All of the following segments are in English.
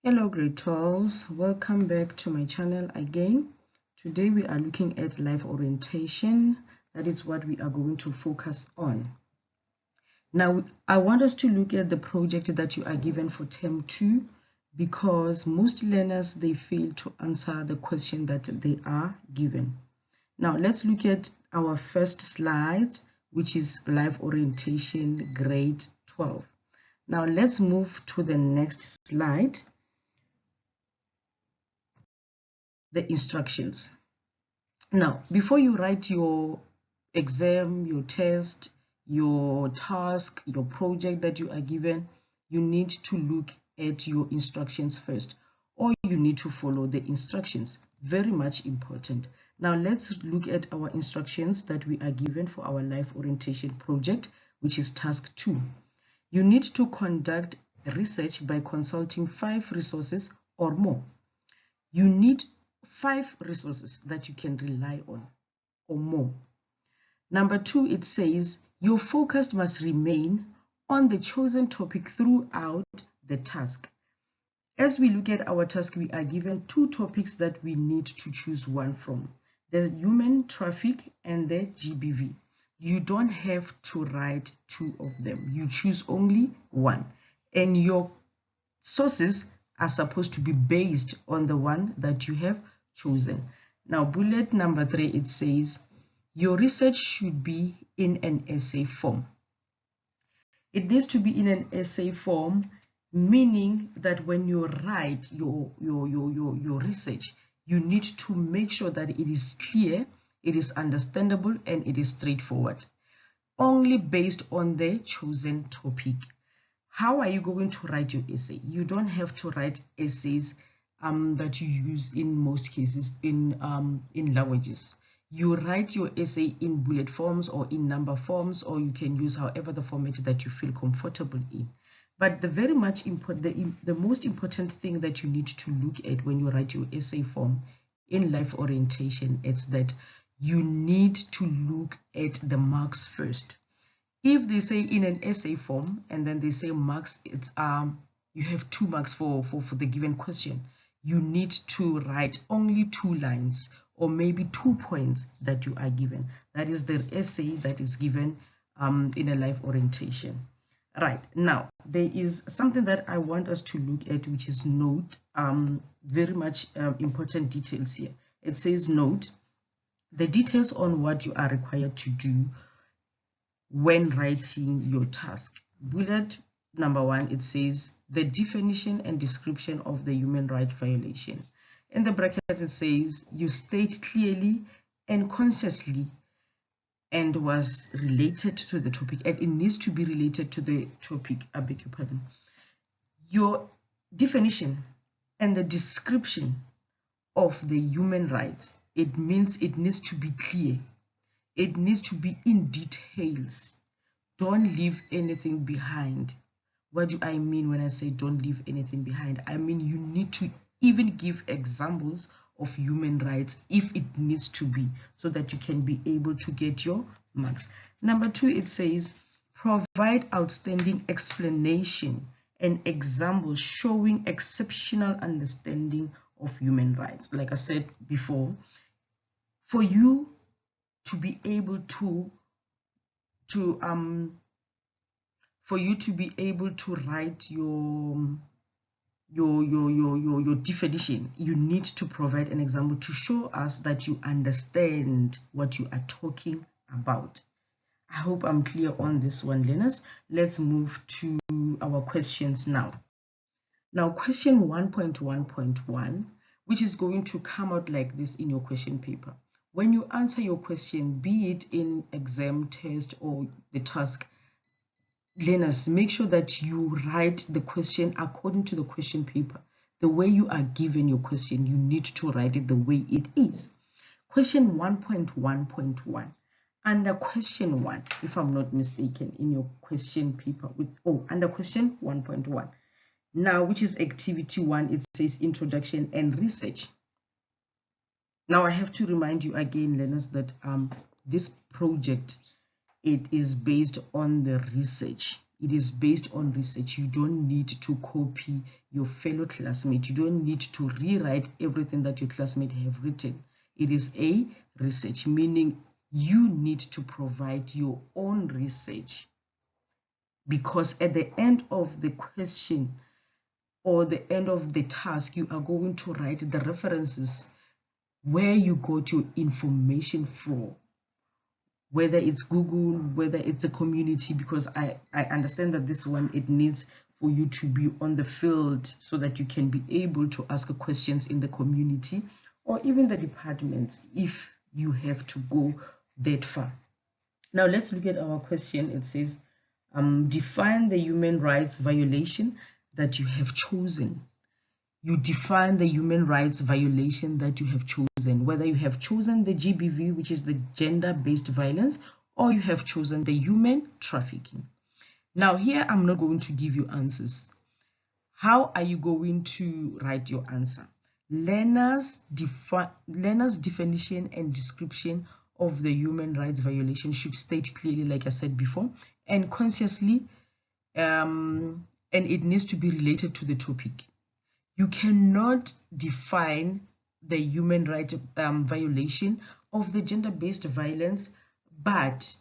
Hello grade 12s, welcome back to my channel again. Today we are looking at life orientation. That is what we are going to focus on. Now I want us to look at the project that you are given for term 2 because most learners they fail to answer the question that they are given. Now let's look at our first slide, which is life orientation grade 12. Now let's move to the next slide. The instructions. Now, before you write your exam, your test, your task, your project that you are given, you need to look at your instructions first, or you need to follow the instructions. Very much important. Now, let's look at our instructions that we are given for our life orientation project, which is task 2. You need to conduct research by consulting 5 resources or more. You need 5 resources that you can rely on or more. Number 2, it says your focus must remain on the chosen topic throughout the task. As we look at our task, we are given 2 topics that we need to choose one from: the human traffic and the GBV. You don't have to write 2 of them. You choose only one, and your sources are supposed to be based on the one that you have chosen. Now, bullet number 3, it says your research should be in an essay form. It needs to be in an essay form, meaning that when you write your research, you need to make sure that it is clear, it is understandable, and it is straightforward, only based on the chosen topic. How are you going to write your essay? You don't have to write essays that you use in most cases in languages. You write your essay in bullet forms or in number forms, or you can use however the format that you feel comfortable in. But the very much important, the most important thing that you need to look at when you write your essay form in life orientation is that you need to look at the marks first. If they say in an essay form and then they say marks, it's you have 2 marks for the given question, you need to write only 2 lines or maybe 2 points that you are given. That is the essay that is given in a life orientation. Right, now there is something that I want us to look at, which is note, very much important details here. It says note the details on what you are required to do when writing your task. Bullet number 1, it says the definition and description of the human right violation. In the brackets, it says you state clearly and consciously and was related to the topic, and it needs to be related to the topic. I beg your pardon. Your definition and the description of the human rights, it means it needs to be clear. It needs to be in details. Don't leave anything behind. What do I mean when I say don't leave anything behind? I mean you need to even give examples of human rights if it needs to be, so that you can be able to get your marks. Number 2, it says provide outstanding explanation and examples showing exceptional understanding of human rights. Like I said before, for you to be able to write your definition, you need to provide an example to show us that you understand what you are talking about. I hope I'm clear on this one, learners. Let's move to our questions now. Now, question 1.1.1, which is going to come out like this in your question paper. When you answer your question, be it in exam, test, or the task, learners, make sure that you write the question according to the question paper. The way you are given your question, you need to write it the way it is. Question 1.1.1. Under question 1, if I'm not mistaken, in your question paper, under question 1.1. Now, which is activity 1, it says introduction and research. Now, I have to remind you again, learners, that this project, it is based on the research. It is based on research. You don't need to copy your fellow classmate. You don't need to rewrite everything that your classmate have written. It is a research, meaning you need to provide your own research, because at the end of the question or the end of the task, you are going to write the references where you got your information from, whether it's Google, whether it's a community, because I understand that this one, it needs for you to be on the field so that you can be able to ask questions in the community or even the departments if you have to go that far. Now let's look at our question. It says, define the human rights violation that you have chosen. You define the human rights violation that you have chosen, whether you have chosen the GBV, which is the gender-based violence, or you have chosen the human trafficking. Now here, I'm not going to give you answers. How are you going to write your answer? Learners' definition and description of the human rights violation should state clearly, like I said before, and consciously, and it needs to be related to the topic. You cannot define the human rights violation of the gender-based violence, but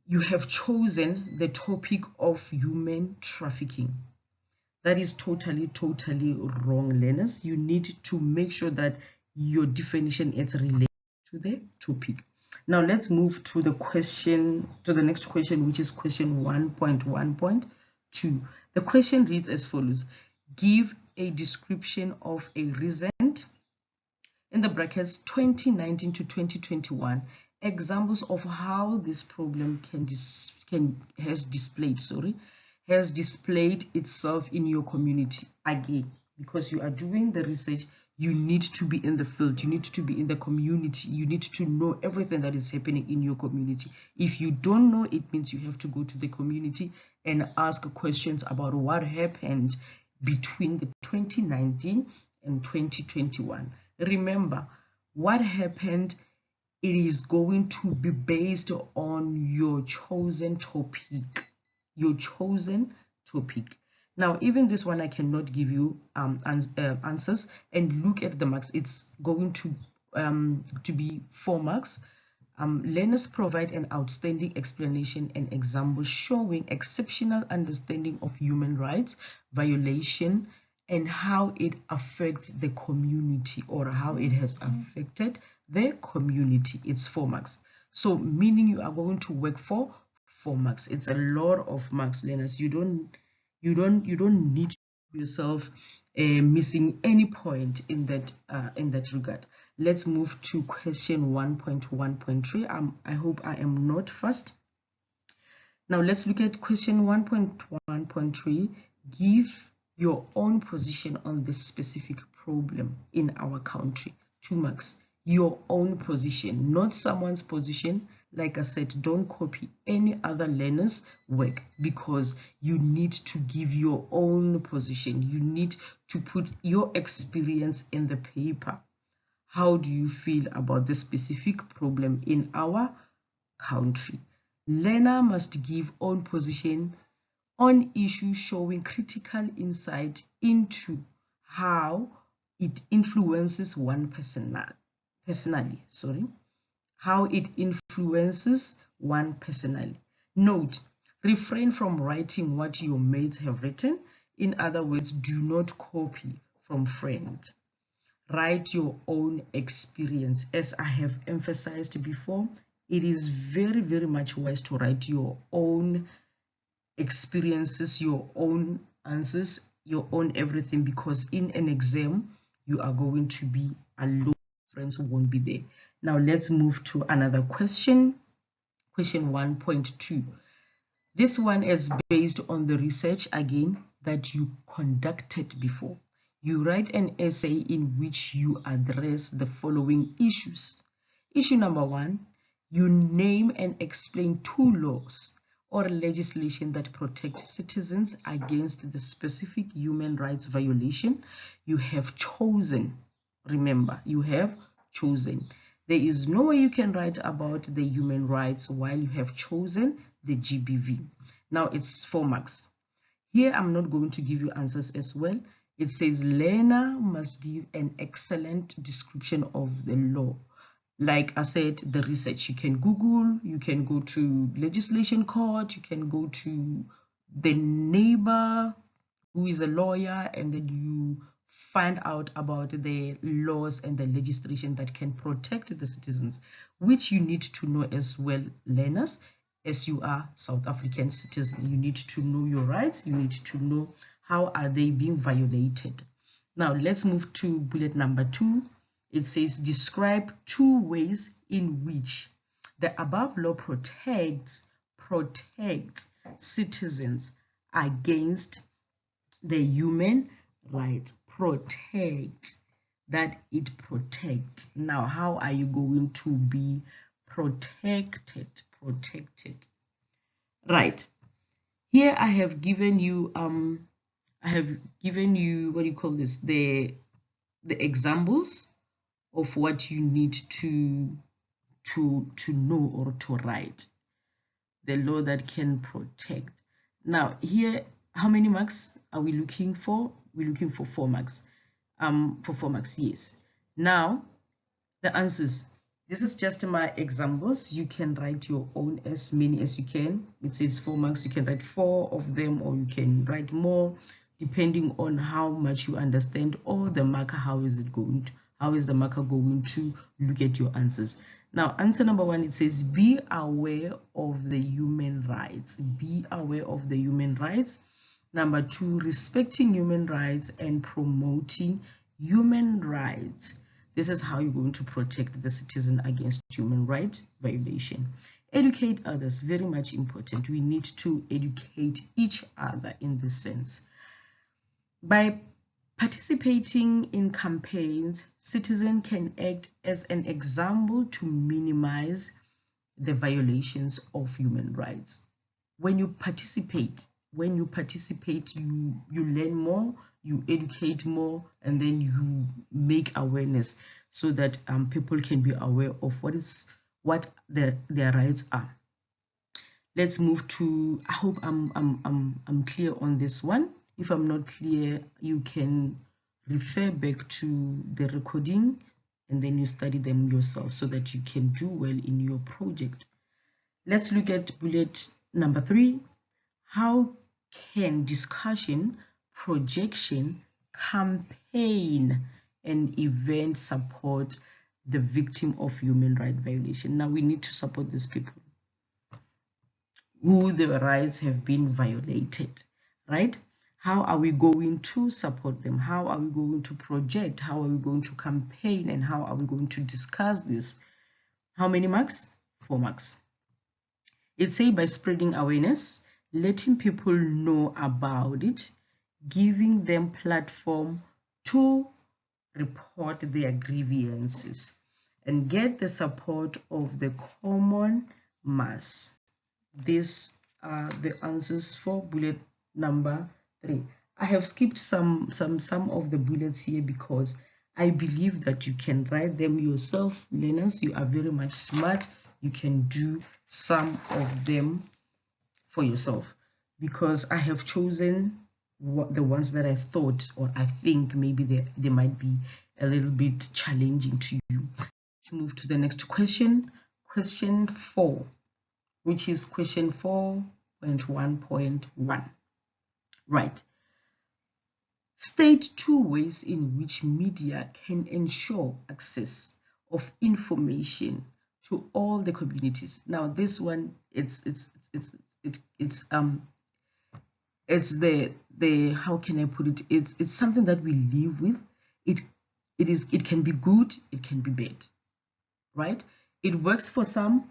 you have chosen the topic of human trafficking. That is totally wrong, learners. You need to make sure that your definition is related to the topic. Now let's move to the next question, which is question 1.1.2. The question reads as follows: give a description of a recent, in the brackets, 2019 to 2021, examples of how this problem has displayed itself in your community. Again, because you are doing the research, you need to be in the field, you need to be in the community, you need to know everything that is happening in your community. If you don't know, it means you have to go to the community and ask questions about what happened between the 2019 and 2021. Remember, what happened, it is going to be based on your chosen topic. Now, even this one, I cannot give you answers. And look at the marks. It's going to be 4 marks. Learners provide an outstanding explanation and example showing exceptional understanding of human rights violation and how it affects the community, or how it has affected the community. It's 4 marks. So meaning you are going to work for 4 marks. It's a lot of marks, learners. You don't need yourself missing any point in that regard. Let's move to question 1.1.3. I hope I am not fast. Now let's look at question 1.1.3. Give your own position on this specific problem in our country. 2 marks. Your own position, not someone's position. Like I said, don't copy any other learner's work, because you need to give your own position. You need to put your experience in the paper. How do you feel about the specific problem in our country? Learner must give own position on issues showing critical insight into how it influences one how it influences one personally. Note, refrain from writing what your mates have written. In other words, do not copy from friends. Write your own experience. As I have emphasized before, it is very much wise to write your own experiences, your own answers, your own everything, because in an exam, you are going to be alone. Friends won't be there. Now let's move to another question. Question 1.2. This one is based on the research, again, that you conducted before. You write an essay in which you address the following issues. Issue number 1, you name and explain 2 laws or legislation that protects citizens against the specific human rights violation you have chosen. Remember, you have chosen. There is no way you can write about the human rights while you have chosen the GBV. Now it's 4 marks. Here I'm not going to give you answers as well. It says learner must give an excellent description of the law. Like I said, the research, you can Google, you can go to legislation court, you can go to the neighbor who is a lawyer, and then you find out about the laws and the legislation that can protect the citizens, which you need to know as well, learners. As you are South African citizen, you need to know your rights, you need to know how are they being violated. Now let's move to bullet number 2. It says describe 2 ways in which the above law protects citizens against the human rights. Protect, that it protects. Now how are you going to be protected? Right, here I have given you what do you call this, the examples of what you need to know or to write, the law that can protect. Now here, how many marks are we looking for? We're looking for 4 marks. For 4 marks, yes. Now the answers, this is just my examples. You can write your own, as many as you can. It says 4 marks, you can write 4 of them, or you can write more depending on how much you understand, or the marker, how is the marker going to look at your answers. Now answer number 1, it says be aware of the human rights. Be aware of the human rights. Number 2, respecting human rights and promoting human rights. This is how you're going to protect the citizen against human rights violation. Educate others, very much important. We need to educate each other in this sense. By participating in campaigns, citizens can act as an example to minimize the violations of human rights. When you participate, you learn more, you educate more, and then you make awareness so that people can be aware of what their rights are. Let's move to, I hope I'm clear on this one. If I'm not clear, you can refer back to the recording and then you study them yourself so that you can do well in your project. Let's look at bullet number 3. How can discussion, projection, campaign, and event support the victim of human rights violation? Now we need to support these people who their rights have been violated, right? How are we going to support them? How are we going to project? How are we going to campaign? And how are we going to discuss this? How many marks? 4 marks. It says by spreading awareness, letting people know about it, giving them platform to report their grievances, and get the support of the common mass. These are the answers for bullet number 3. I have skipped some of the bullets here because I believe that you can write them yourself. Learners, you are very much smart. You can do some of them for yourself, because I have chosen the ones that I thought, or I think maybe they might be a little bit challenging to you. Let's move to the next question. Question 4, which is question 4.1.1. Right. State 2 ways in which media can ensure access of information to all the communities. Now this one, it's the how can I put it? It's something that we live with. It can be good, it can be bad, right? It works for some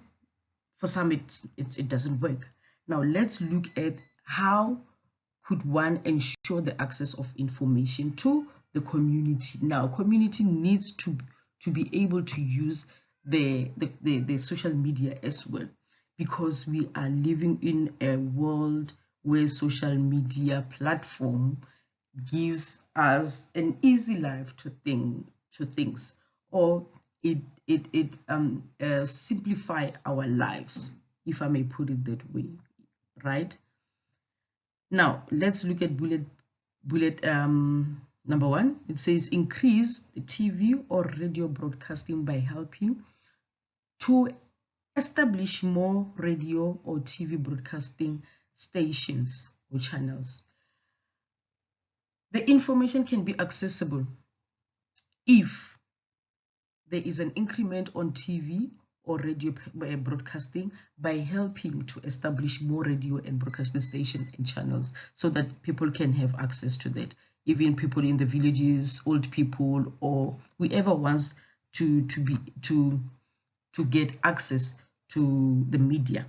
it doesn't work. Now let's look at how could one ensure the access of information to the community. Now community needs to be able to use the social media as well, because we are living in a world where social media platform gives us an easy life to things, or it simplify our lives, if I may put it that way, right? Now let's look at bullet number 1. It says increase the TV or radio broadcasting by helping to establish more radio or TV broadcasting stations or channels. The information can be accessible if there is an increment on TV or radio broadcasting by helping to establish more radio and broadcasting stations and channels so that people can have access to that. Even people in the villages, old people, or whoever wants to get access to the media.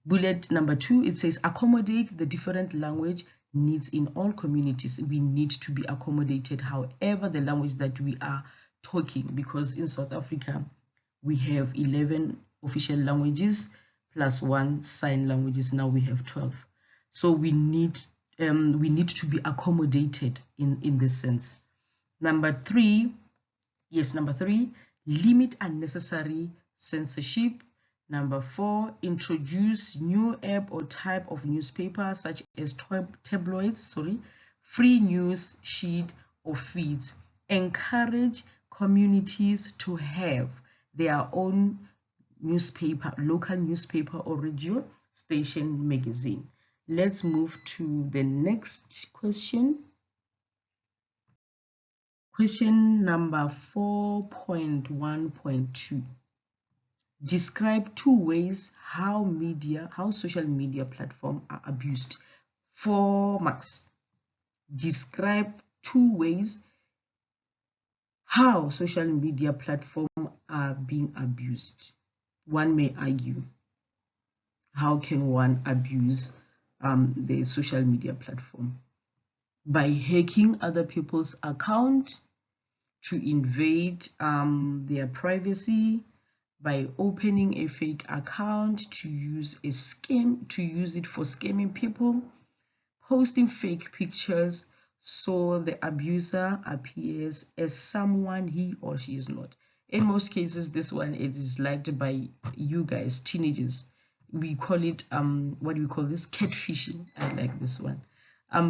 Bullet number 2, it says accommodate the different language needs in all communities. We need to be accommodated however the language that we are talking, because in South Africa we have 11 official languages plus 1 sign languages. Now we have 12. So we need to be accommodated in this sense. Number 3, limit unnecessary censorship. Number 4, introduce new app or type of newspaper such as tabloids, free news sheet or feeds. Encourage communities to have their own newspaper, local newspaper or radio station, magazine. Let's move to the next question. Question number 4.1.2. Describe 2 ways how social media platforms are abused. 4 marks. Describe 2 ways how social media platforms are being abused. One may argue, how can one abuse the social media platform? By hacking other people's accounts to invade their privacy, by opening a fake account to use it for scamming people, posting fake pictures so the abuser appears as someone he or she is not. In most cases, this one is liked by you guys, teenagers. We call it what do we call this? Catfishing. I like this one.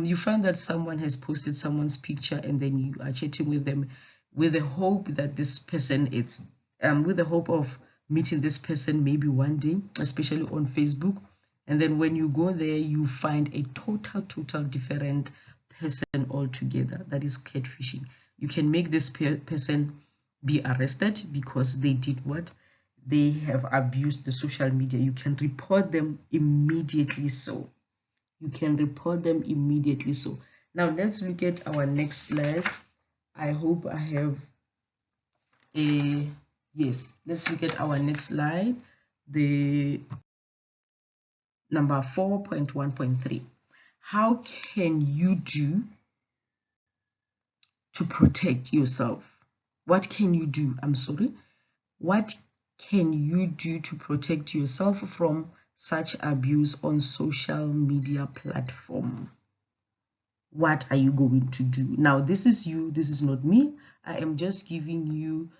You find that someone has posted someone's picture and then you are chatting with them with the hope that this person with the hope of meeting this person maybe one day, especially on Facebook. And then when you go there, you find a total different person altogether. That is catfishing. You can make this person be arrested because they did what? They have abused the social media. You can report them immediately so. Now let's look at our next slide. I hope I have yes, let's look at our next slide, the number 4.1.3. How can you do to protect yourself? What can you do? What can you do to protect yourself from such abuse on social media platform? What are you going to do? Now, this is you, this is not me. I am just giving you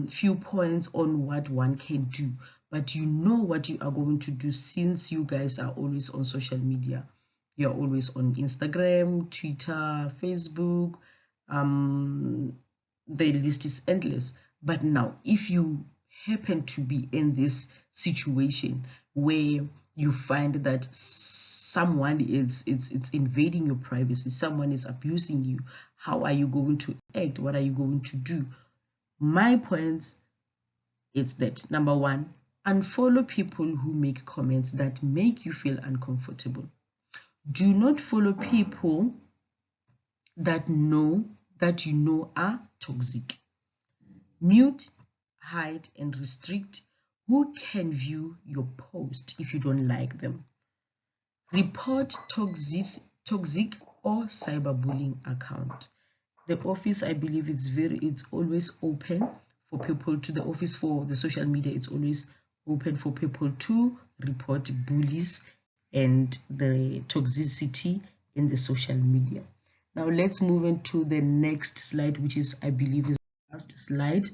few points on what one can do, but you know what you are going to do since you guys are always on social media. You're always on Instagram, Twitter, Facebook. The list is endless. But now, if you happen to be in this situation where you find that someone is invading your privacy, someone is abusing you, how are you going to act? What are you going to do? My points is that number 1, unfollow people who make comments that make you feel uncomfortable. Do not follow people that you know are toxic. Mute, hide, and restrict who can view your post if you don't like them. Report toxic or cyberbullying account. The office, I believe, it's always open for people to the office for the social media. It's always open for people to report bullies and the toxicity in the social media. Now let's move into the next slide, which is, I believe, is the last slide,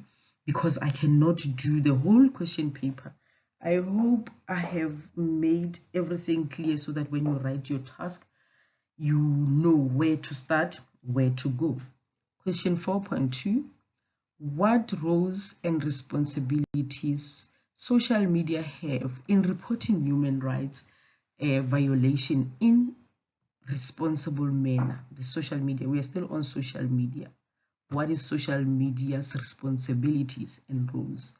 because I cannot do the whole question paper. I hope I have made everything clear so that when you write your task, you know where to start, where to go. Question 4.2. What roles and responsibilities social media have in reporting human rights violation in responsible manner? The social media, we are still on social media. What is social media's responsibilities and roles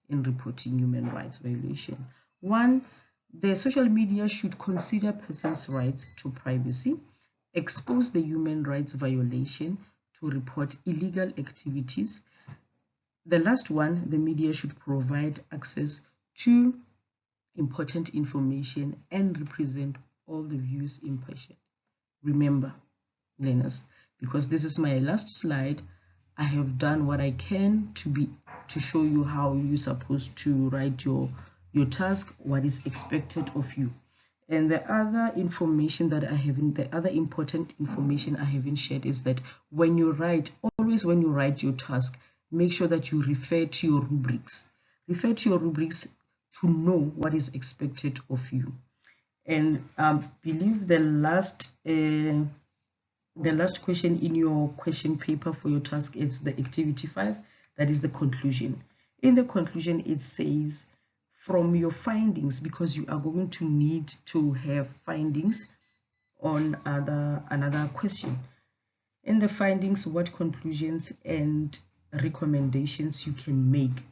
in reporting human rights violation? One, the social media should consider persons' rights to privacy, expose the human rights violation, to report illegal activities. The last one, the media should provide access to important information and represent all the views impartially. Remember, learners, because this is my last slide, I have done what I can to show you how you're supposed to write your task, what is expected of you. And the other information that I haven't, the other important information I haven't shared is that when you write, always when you write your task, make sure that you refer to your rubrics. Refer to your rubrics to know what is expected of you. And believe the last question in your question paper for your task is the activity 5, that is the conclusion. In the conclusion, it says, from your findings, because you are going to need to have findings on another question. In the findings, what conclusions and recommendations you can make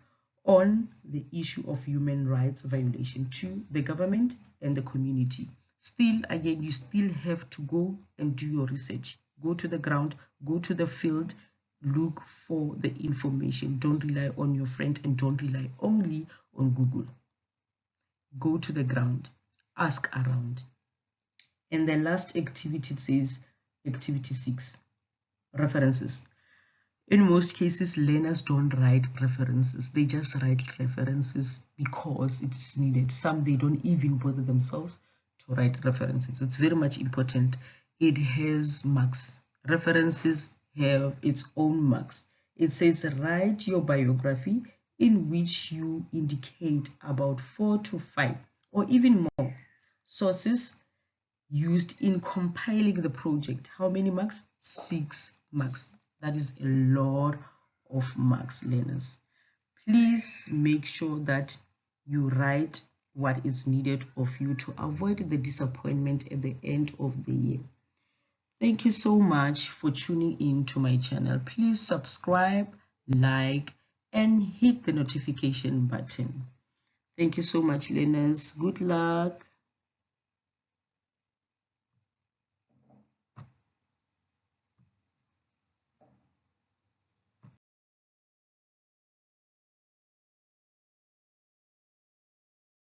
on the issue of human rights violation to the government and the community. Still, again, you still have to go and do your research. Go to the ground, go to the field, look for the information. Don't rely on your friend and don't rely only on Google. Go to the ground, ask around. And the last activity says activity 6, references. In most cases, learners don't write references. They just write references because it's needed. Some, they don't even bother themselves to write references. It's very much important. It has marks. References have its own marks. It says, write your biography in which you indicate about 4 to 5 or even more sources used in compiling the project. How many marks? 6 marks. That is a lot of marks, learners. Please make sure that you write what is needed of you to avoid the disappointment at the end of the year. Thank you so much for tuning in to my channel. Please subscribe, like, and hit the notification button. Thank you so much, learners. Good luck.